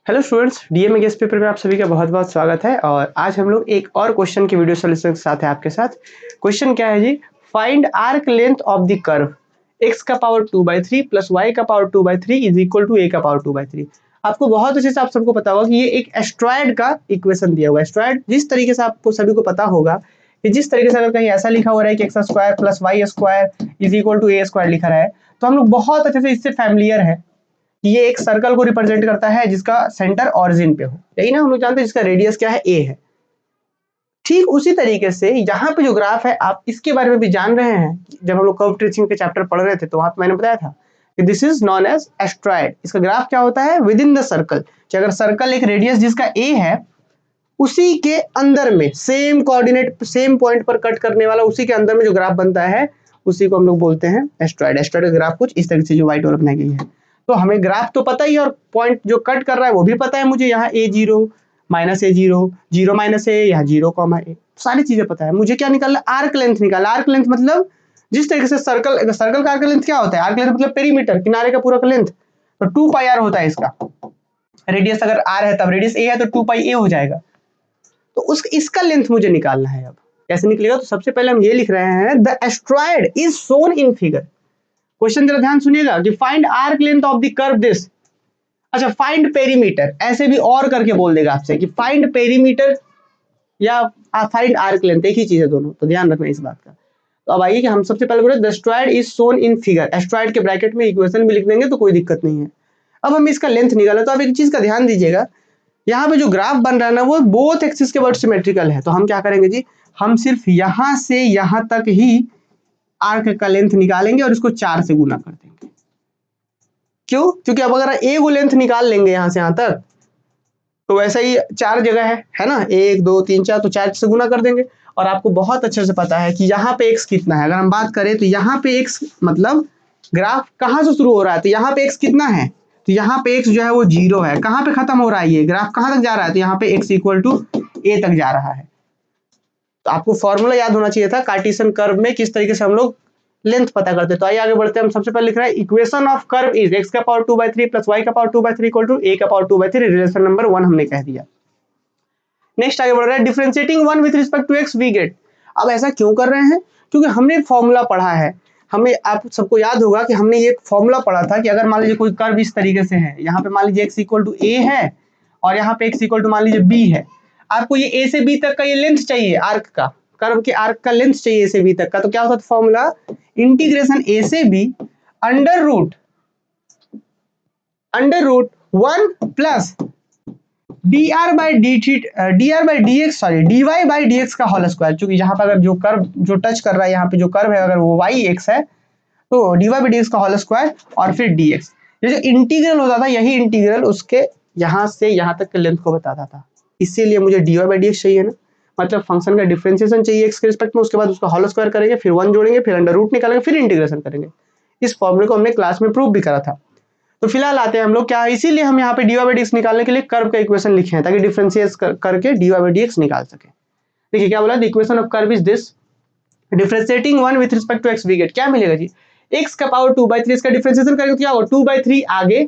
Hello students, DMA guest paper में आप सभी का बहुत बहुत स्वागत है। और आज हम लोग एक और क्वेश्चन की वीडियो सॉल्यूशन के साथ है आपके साथ। क्वेश्चन क्या है जी? Find arc length of the curve x का पावर 2/3 प्लस y का power 2/3 is equal to a का पावर 2/3। आपको बहुत अच्छे से आप सबको पता होगा कि ये एक एस्ट्रॉयड का इक्वेशन दिया हुआ है। एस्ट्रॉयड जिस तरीके से आपको सभी को पता होगा कि जिस तरीके से अगर कहीं ऐसा लिखा हो रहा है कि X square plus Y square is equal to A square लिखा रहा है, तो हम लोग बहुत अच्छे से इससे फैमिलियर है कि ये एक सर्कल को रिप्रेजेंट करता है जिसका सेंटर ऑरिजिन पे हो। यही ना हम लोग जानते हैं जिसका रेडियस क्या है, ए है। ठीक उसी तरीके से यहाँ पे जो ग्राफ है आप इसके बारे में भी जान रहे हैं। जब हम लोग कर्व ट्रेसिंग के चैप्टर पढ़ रहे थे तो वहां पे मैंने बताया था कि this is known as astroid. इसका ग्राफ क्या होता है? विद इन द सर्कल, कि अगर सर्कल एक रेडियस जिसका ए है उसी के अंदर में सेम कोऑर्डिनेट सेम पॉइंट पर कट करने वाला, उसी के अंदर में जो ग्राफ बनता है उसी को हम लोग बोलते हैं एस्ट्रॉयड। एस्ट्रॉयड का ग्राफ कुछ इस तरीके से जो व्हाइट वाला बनाई गई है। तो हमें ग्राफ तो पता ही है और पॉइंट जो कट कर रहा है वो भी पता है मुझे। यहाँ a0 माइनस a0 0 माइनस ए, यहाँ 0 कॉमा ए, सारी चीजें पता है। मुझे क्या निकालना? आर्क लेंथ निकालना। आर्क लेंथ मतलब जिस तरीके से सर्कल का आर्क लेंथ क्या होता है? आर्क लेंथ मतलब पेरीमीटर, किनारे का पूरा का लेंथ। तो 2πr होता है इसका। रेडियस अगर r है तब रेडियस a है तो 2πa हो जाएगा। तो उस इसका लेंथ मुझे निकालना है। अब कैसे निकलेगा? तो सबसे पहले हम ये लिख रहे हैं, the asteroid is shown in figure. Question जरा ध्यान सुनिएगा कि find arc length of the curve this. अच्छा, फाइंड पेरीमीटर ऐसे भी और करके बोल देगा आपसे कि फाइंड पेरीमीटर या फाइंड आर्क लेंथ, एक ही चीज है दोनों, तो ध्यान रखना इस बात का। तो अब आइए कि हम सबसे पहले बोले the asteroid is shown in figure. Asteroid के ब्रैकेट में इक्वेशन भी लिख देंगे तो कोई दिक्कत नहीं है। अब हम इसका लेंथ निकालें तो आप एक चीज का ध्यान दीजिएगा, यहाँ पे जो ग्राफ बन रहा है ना वो बोथ एक्सिस के वर्ड सिमेट्रिकल है। तो हम क्या करेंगे जी? हम सिर्फ यहां से यहां तक ही आर्क का लेंथ निकालेंगे और इसको 4 से गुना कर देंगे। क्यों? क्योंकि अब अगर ए को लेंथ निकाल लेंगे यहां से यहां तक तो वैसा ही 4 जगह है ना, 1 2 3 4, तो 4 से गुना कर देंगे। और आपको बहुत अच्छे से पता है कि यहाँ पे x कितना है। अगर हम बात करें तो यहाँ पे x मतलब ग्राफ कहाँ से शुरू हो रहा है, तो यहाँ पे x कितना है, तो यहाँ पे x जो है वो 0 है। कहाँ पे खत्म हो रहा है ये ग्राफ, कहाँ तक जा रहा है, तो यहाँ पे x इक्वल टू a तक जा रहा है। तो आपको फॉर्मूला याद होना चाहिए था कार्टेशियन कर्व में किस तरीके से हम लोग लेंथ पता करते हैं। तो आइए आगे बढ़ते हैं। हम सबसे पहले लिख रहे हैं equation of curve is x का पावर 2/3 प्लस y का पावर 2/3 इक्वल टू a का पावर 2/3। रिलेशन नंबर 1 हमने कह दिया। नेक्स्ट आगे बढ़ रहा है, differentiating 1 with respect to x we get. अब ऐसा क्यों कर रहे हैं? क्योंकि हमने एक फॉर्मूला पढ़ा है। हमें आप सबको याद होगा कि हमने ये फॉर्मूला पढ़ा था कि अगर मान लीजिए कोई कर्व इस तरीके से है, यहाँ पे मान लीजिए x इक्वल टू a है और यहाँ पे x इक्वल टू मान लीजिए b है। आपको ये a से b तक का ये लेंथ चाहिए, आर्क का, कर्व के आर्क का लेंथ चाहिए a से b तक का। तो क्या होता था फॉर्मूला? इंटीग्रेशन a से b under root 1 plus dr by dx dy by dx का होल स्क्वायर। क्योंकि यहाँ पर अगर जो कर्व जो टच कर रहा है, यहाँ पे जो कर्व है अगर वो y x है तो dy बाई dx का होल स्क्वायर और फिर dx। ये जो इंटीग्रल होता था यही इंटीग्रल उसके यहाँ से यहाँ तक के लेंथ को बताता था। इसीलिए मुझे dy बाई dx चाहिए ना, मतलब फंक्शन का डिफरेंशिएशन चाहिए x के रिस्पेक्ट में, उसके बाद उसका होल स्क्वायर करेंगे, फिर 1 जोड़ेंगे, फिर अंडर रूट निकालेंगे, फिर इंटीग्रेशन करेंगे। इस फॉर्मूले को हमने क्लास में प्रूव भी करा था। तो फिलहाल आते हैं हम लोग क्या, इसीलिए हम यहाँ पे dy बाई dx निकालने के लिए कर्व का इक्वेशन लिखे हैं ताकि डिफरेंशिएट करके dy बाई dx निकाल सके। देखिए क्या बोला, the equation of curve is this, differentiating 1 with respect to x we get. क्या मिलेगा जी? x का पावर 2/3, इसका डिफरेंशिएशन करेंगे तो क्या होगा? 2/3 आगे,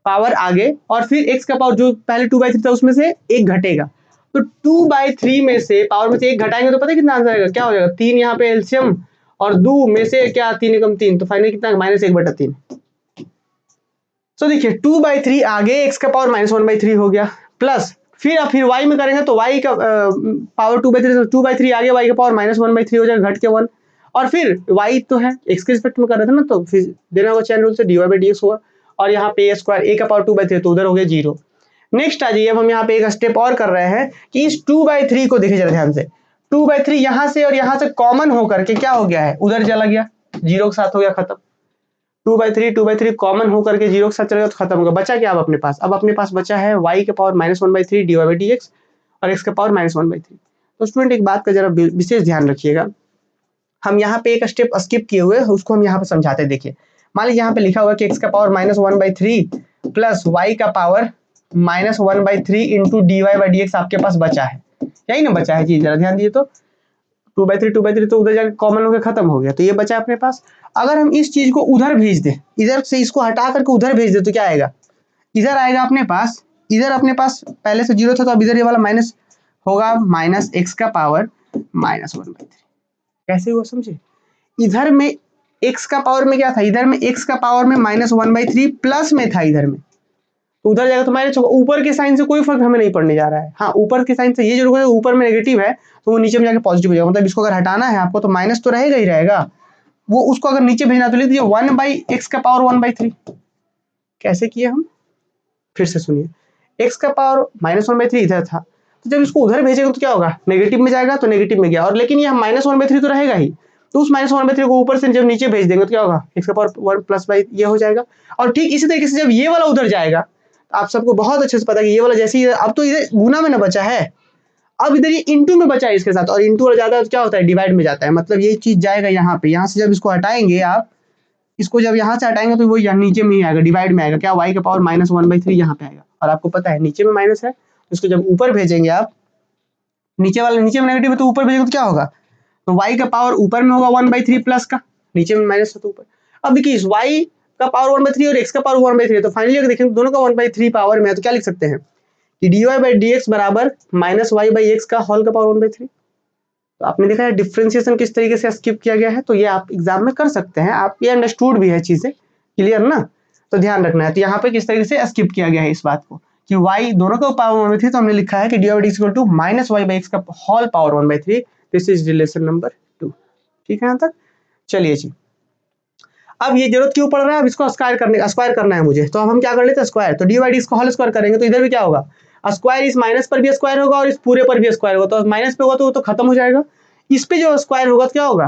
पावर आगे, और फिर x का पावर जो पहले 2/3 था उसमें से 1 घटेगा। तो 2/3 में से पावर में से 1 घटाएंगे तो पता है कितना आंसर आएगा? क्या हो जाएगा? 3 यहाँ पे एलसीएम और 2 में से क्या 3 एकम 3, तो फाइनली कितना? -1/3। तो देखिए 2/3 आगे x का पावर -1/3 हो गया, प्लस फिर y में करेंगे तो y का पावर 2/3 2/3 आगे y का पावर -1/3 हो जाएगा, घट के 1। और फिर y तो है x के रिस्पेक्ट में कर रहे थे ना, तो फिर देना होगा चैन रूल से, dy बाई dx हुआ। और यहाँ पे a स्क्वायर, a का पावर 2/3 तो उधर हो गया 0। नेक्स्ट आ जाइए, अब हम यहाँ पे एक स्टेप और कर रहे हैं कि इस 2/3 को देखिए जरा ध्यान से। 2/3 यहाँ से और यहाँ से कॉमन होकर के क्या हो गया है? उधर चला गया, 0 के साथ हो गया खत्म। 2/3 कॉमन होकर के 0 के साथ चलेगा तो खत्म होगा। बचा क्या अब अपने पास? अब अपने पास बचा है y के पावर -1/3 dy बाई dx और x के पावर -1/3। तो स्टूडेंट एक बात का जरा विशेष ध्यान रखिएगा, हम यहाँ पे एक स्टेप स्किप किए हुए उसको हम यहाँ पे समझाते हैं। देखिए मान लीजिए यहाँ पे लिखा हुआ कि x का पावर -1/3 प्लस y का power -1/3 into dy by dx आपके पास बचा है, यही ना बचा है जी? जरा ध्यान दीजिए तो 2/3 तो उधर जाकर कॉमन होकर खत्म हो गया, तो ये बचा अपने पास। अगर हम इस चीज को उधर भेज दें, इधर से इसको हटा करके उधर भेज दें तो क्या आएगा? इधर आएगा अपने पास इधर अपने पास पहले से 0 था तो अब इधर ये वाला माइनस होगा, माइनस एक्स का पावर -1/3। कैसे हुआ समझे? इधर में x का पावर में क्या था, इधर में x का पावर में -1/3 प्लस में था इधर में, तो उधर जाएगा तो माइनस होगा। ऊपर के साइन से कोई फर्क हमें नहीं पड़ने जा रहा है। हाँ, ऊपर के साइन से ये जरूर है, ऊपर में नेगेटिव है तो वो नीचे में जाके पॉजिटिव हो जाएगा, मतलब इसको अगर हटाना है आपको तो माइनस तो रहेगा ही रहेगा, वो उसको अगर नीचे भेजना तो लिख दीजिए 1/x का पावर 1/3। कैसे किए हम, फिर से सुनिए, x का पावर -1/3 इधर था, तो जब इसको उधर भेजेगा तो क्या होगा, नेगेटिव में जाएगा तो नेगेटिव में गया, और लेकिन ये -1/3 तो रहेगा ही, तो उस -1/3 को ऊपर से जब नीचे भेज देंगे तो क्या होगा, x का पावर 1 प्लस बाई ये हो जाएगा। और ठीक इसी तरीके से जब ये वाला उधर जाएगा, आप सबको बहुत अच्छे से पता है कि ये वाला जैसे ही अब तो इधर गुना में ना बचा है, अब इधर ये इंटू में बचा है इसके साथ, और इंटू वाला ज्यादा तो क्या होता है, डिवाइड में जाता है, मतलब ये चीज जाएगा यहाँ पे, यहाँ से जब इसको हटाएंगे आप, इसको जब यहाँ से हटाएंगे तो वो यहाँ नीचे में ही आएगा, डिवाइड में आएगा, क्या y का पावर -1/3 यहाँ पे आएगा, और आपको पता है नीचे में माइनस है, तो इसको जब ऊपर भेजेंगे आप, नीचे वाला नीचे में नेगेटिव है तो ऊपर भेजेंगे तो क्या होगा, तो y का पावर ऊपर में होगा 1/3 प्लस का, नीचे में माइनस है तो ऊपर। अब देखिए इस y का पावर 1/3 और x का पावर 1/3 है, तो फाइनली अगर देखें दोनों का 1/3 पावर में है तो क्या लिख सकते हैं कि dy/dx बराबर -y/x का होल का पावर 1/3। तो आपने देखा है डिफरेंशिएशन किस तरीके से स्किप किया गया है, तो ये आप एग्जाम में कर सकते हैं, आप ये अंडरस्टूड भी है चीजें, क्लियर ना, तो ध्यान रखना है। तो यहाँ पे किस तरीके से स्किप किया गया है इस बात को कि y दोनों का पावर 1/3, तो हमने लिखा है कि dy/dx इक्वल टू -y/x का whole power 1/3। This is relation number 2। ठीक है यहाँ तक, चलिए जी। अब ये जरूरत क्यों पड़ रहा है, अब इसको स्क्वायर करना है मुझे, तो अब हम क्या कर लेते हैं स्क्वायर, तो dy/dx को होल स्क्वायर करेंगे तो इधर भी क्या होगा, स्क्वायर इस माइनस पर भी स्क्वायर होगा और इस पूरे पर भी स्क्वायर होगा, तो माइनस पे होगा तो वो तो खत्म हो जाएगा, इस पे जो स्क्वायर होगा तो क्या होगा,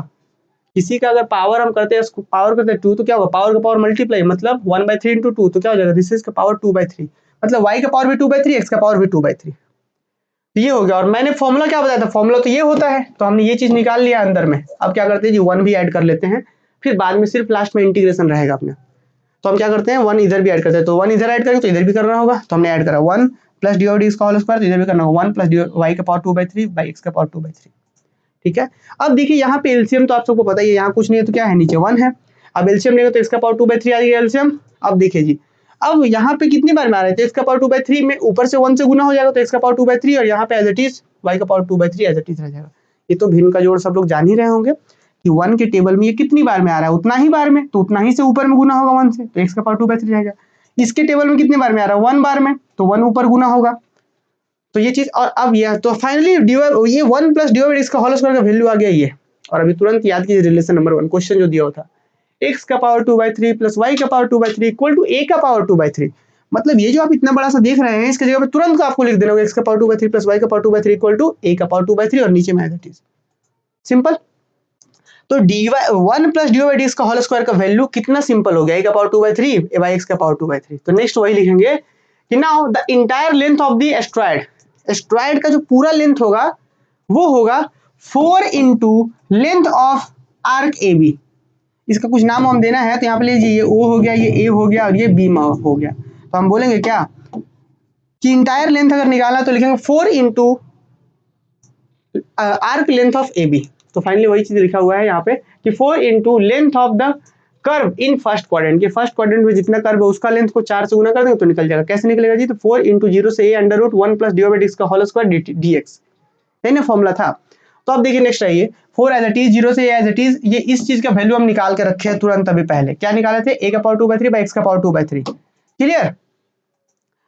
किसी का अगर पावर हम करते हैं पावर करते हैं 2 तो क्या होगा, पावर का पावर मल्टीप्लाई, मतलब 1/3 इंटू 2 तो क्या हो जाएगा, दिस इज का पावर 2/3, मतलब y का पावर भी 2/3, x का पावर भी 2/3, ये हो गया। और मैंने फॉर्मूला क्या बताया था, फॉर्मूला तो ये होता है, तो हमने ये चीज निकाल लिया अंदर में। अब क्या करते हैं जी, 1 भी ऐड कर लेते हैं, फिर बाद में सिर्फ लास्ट में इंटीग्रेशन रहेगा अपना, तो हम क्या करते हैं 1 इधर भी ऐड करते हैं, तो 1 इधर ऐड करेंगे तो इधर भी करना होगा, तो हमने ऐड करा 1 प्लस dy/dx का होल स्क्वायर, तो इधर भी करना होगा 1 प्लस y का पावर 2/3 बाई x का पावर 2/3। ठीक है, अब देखिए यहाँ पे एलसीएम तो आप सबको पता ही है, यहाँ कुछ नहीं है तो क्या है, नीचे 1 है, अब एलसीएम लेंगे तो इसका पावर 2/3 आ जाएगा एलसीएम। अब देखिए जी, अब यहाँ पे कितनी बार में आ रहे थे, इसका पावर 2/3 में ऊपर से 1 से गुना हो जाएगा तो इसका पावर 2/3, और यहाँ पे एज इट इज y का पावर 2/3 एज इट इज रह जाएगा। ये तो भिन्न का जोड़ सब लोग जान ही रहे होंगे कि 1 के टेबल में ये कितनी बार में आ रहा है, उतना ही बार में, तो उतना ही से ऊपर में गुना होगा 1 से, तो x का पावर 2/3 रहेगा। इसके टेबल में कितनी बार में आ रहा है, 1 बार में, तो 1 ऊपर गुना होगा, तो ये चीज। और अब ये तो फाइनली ये 1 प्लस dy/dx का होल स्क्वायर का वैल्यू आ गया ये, और अभी तुरंत याद कीजिए रिलेशन नंबर 1 क्वेश्चन जो दिया हुआ था, x का पावर 2/3 प्लस y का पावर 2/3 इक्वल टू a का पावर 2/3। मतलब ये जो आप इतना बड़ा सा देख रहे हैं, इसके जगह पे तुरंत आपको लिख देना होगा x का पावर 2/3 प्लस y का पावर 2/3 इक्वल टू a का पावर 2/3, और नीचे में एज इट इज सिंपल। तो dy 1 प्लस dy/dx का होल स्क्वायर का वैल्यू कितना सिंपल हो गया, a का पावर 2/3 a बाई x का पावर 2/3। तो नेक्स्ट वही लिखेंगे कि now the entire length of the asteroid, asteroid का जो पूरा लेंथ होगा वो होगा 4 into length of arc A B. इसका कुछ नाम हम देना है, तो यहाँ पे लीजिए ये O हो गया, ये A हो गया, और ये B हो गया, तो हम बोलेंगे क्या कि इंटायर लेंथ अगर निकालना तो लिखेंगे 4 into arc length of A B. तो फाइनली वही चीज लिखा हुआ है यहाँ पे कि 4 into length of the curve in first quadrant, के फर्स्ट क्वाड्रेंट में जितना कर्व है उसका लेंथ को 4 से गुना कर देंगे तो निकल जाएगा। कैसे निकलेगा जी, तो 4 इंटू 0 से a under root 1 plus dy/dx का होल स्क्वायर dx, है ना फॉर्मूला था। तो अब देखिए नेक्स्ट आइए 4 एज इट इज, 0 से a एज इट इज, ये इस चीज का वैल्यू हम निकाल के रखे हैं तुरंत अभी पहले, क्या निकाले थे, a का पावर 2/3 बाई x का पावर 2/3, क्लियर।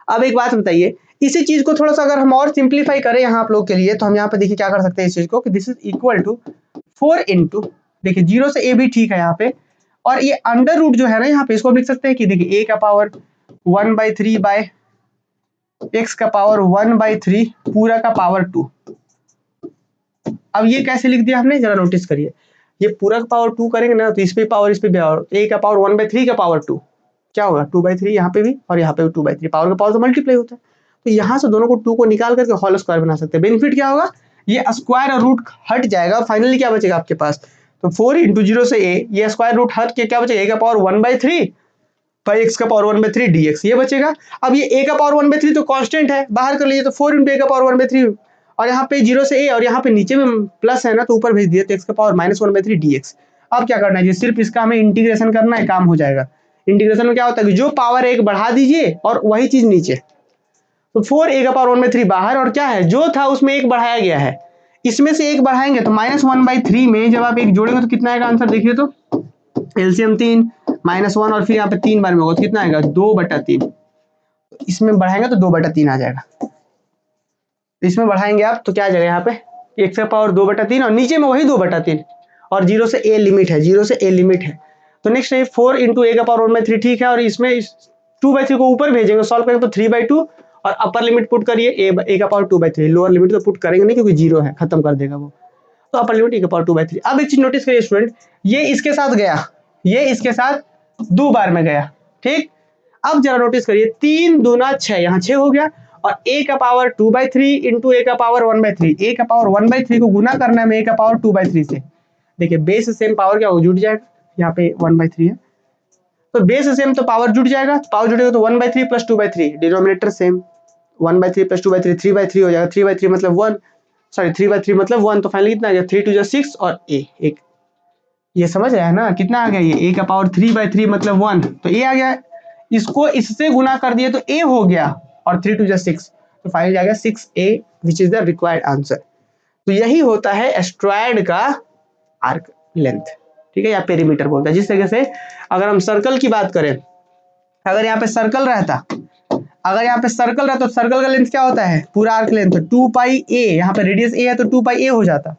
अब एक बात बताइए, इसी चीज को थोड़ा सा अगर हम और सिंप्लीफाई करें यहाँ आप लोग के लिए, तो हम यहाँ पे देखिए क्या कर सकते हैं इस चीज को कि this is equal to 4 into, देखिए 0 से a भी ठीक है यहाँ पे, और ये अंडर रूट जो है ना यहाँ पे इसको लिख सकते हैं कि देखिए a का पावर 1/3 बाय x का पावर 1/3 पूरा का पावर 2। अब ये कैसे लिख दिया हमने, जरा नोटिस करिए, ये पूरा का पावर 2 करेंगे ना तो इस पे पावर, इस पे पावर, a का पावर 1/3 का पावर 2 क्या होगा 2/3, यहाँ पे भी और यहाँ पे भी 2/3, पावर का पावर तो मल्टीप्लाई होता है, तो यहाँ से दोनों को 2 को निकाल करके होल स्क्वायर बना सकते हैं। बेनिफिट क्या होगा, ये स्क्वायर और रूट हट जाएगा, फाइनली क्या बचेगा आपके पास, तो 4 इंटू 0 से a, ये स्क्वायर रूट हट के क्या बचेगा, a का पावर 1/3 बाई x का पावर 1/3 dx, ये बचेगा। अब ये a का पावर 1/3 तो कांस्टेंट है, बाहर कर लीजिए, तो 4 इंटू a का पावर 1/3, और यहाँ पे 0 से a और यहाँ पे नीचे में प्लस है ना तो ऊपर भेज दिया, तो x का पावर -1/3 dx। अब क्या करना है जी, सिर्फ इसका हमें इंटीग्रेशन करना है, काम हो जाएगा। इंटीग्रेशन में क्या होता है कि जो पावर एक बढ़ा दीजिए और वही चीज नीचे, तो 4a⁻⅓ बाहर, और क्या है जो था उसमें एक बढ़ाया गया है, इसमें से एक बढ़ाएंगे तो -1/3 में जब आप एक जोड़ेंगे तो कितना आएगा आंसर, देखिए तो एलसीएम 3 -1 और फिर यहाँ पे 3 बार में होगा तो कितना आएगा 2/3। इसमें बढ़ाएंगे तो 2/3 आ जाएगा, इसमें बढ़ाएंगे आप तो क्या आ जाएगा यहाँ पे x का पावर 2/3 और नीचे में वही 2/3 और 0 से a लिमिट है, 0 से a लिमिट है। तो नेक्स्ट है 4 × a⁻⅓ ठीक है, और इसमें 2/3 को ऊपर भेजेंगे, सॉल्व करेंगे तो 3/2 और अपर लिमिट पुट करिए a⁻2/3, लोअर लिमिट तो पुट करेंगे नहीं क्योंकि 0 है, खत्म कर देगा वो, तो अपर लिमिट a⁻2/3। अब एक चीज नोटिस करिए स्टूडेंट, ये इसके साथ गया, ये इसके साथ 2 बार में गया, ठीक। अब जरा नोटिस करिए 3 दूना 6, यहाँ 6 हो गया, और a⁻2/3 × a⁻1/3, a⁻1/3 को गुना करना है a⁻2/3 से, देखिए बेस सेम पावर क्या हो जुड़ जाएगा, यहाँ पे 1/3 है तो बेस सेम तो पावर जुड़ जाएगा, पावर जुड़ेगा तो 1/3 + 2/3, डिनोमिनेटर सेम, 1/3 + 2/3 3/3 हो जाएगा, 3/3 मतलब 1, सॉरी 3/3 मतलब 1, तो फाइनली कितना आ गया 3 × 2 = 6 और a एक, ये समझ रहे हैं ना कितना आ गया, ये a⁻3/3 मतलब 1, तो a आ गया, इसको इससे गुना कर दिए तो a हो गया, और 3 × 2 = 6, तो फाइनली आ गया 6a which is the required answer. तो यही होता है एस्ट्रॉयड का आर्क लेंथ, ठीक है, या पेरीमीटर बोलते हैं। जिस तरीके से अगर हम सर्कल की बात करें, अगर यहाँ पे सर्कल रहता, अगर यहाँ पे सर्कल रहता तो सर्कल का लेंथ क्या होता है, पूरा आर्क लेंथ 2πa, यहाँ पे रेडियस a है तो 2πa हो जाता,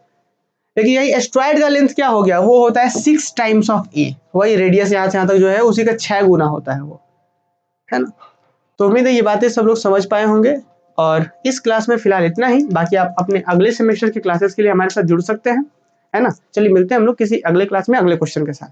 लेकिन यही एस्ट्रॉयड का लेंथ क्या हो गया, वो होता है 6 टाइम्स ऑफ a, वही रेडियस यहाँ से यहाँ तक जो है उसी का 6 गुना होता है वो, है ना। तो उम्मीद है ये बातें सब लोग समझ पाए होंगे, और इस क्लास में फिलहाल इतना ही, बाकी आप अपने अगले सेमेस्टर की क्लासेस के लिए हमारे साथ जुड़ सकते हैं, है ना। चलिए मिलते हैं हम लोग किसी अगले क्लास में अगले क्वेश्चन के साथ।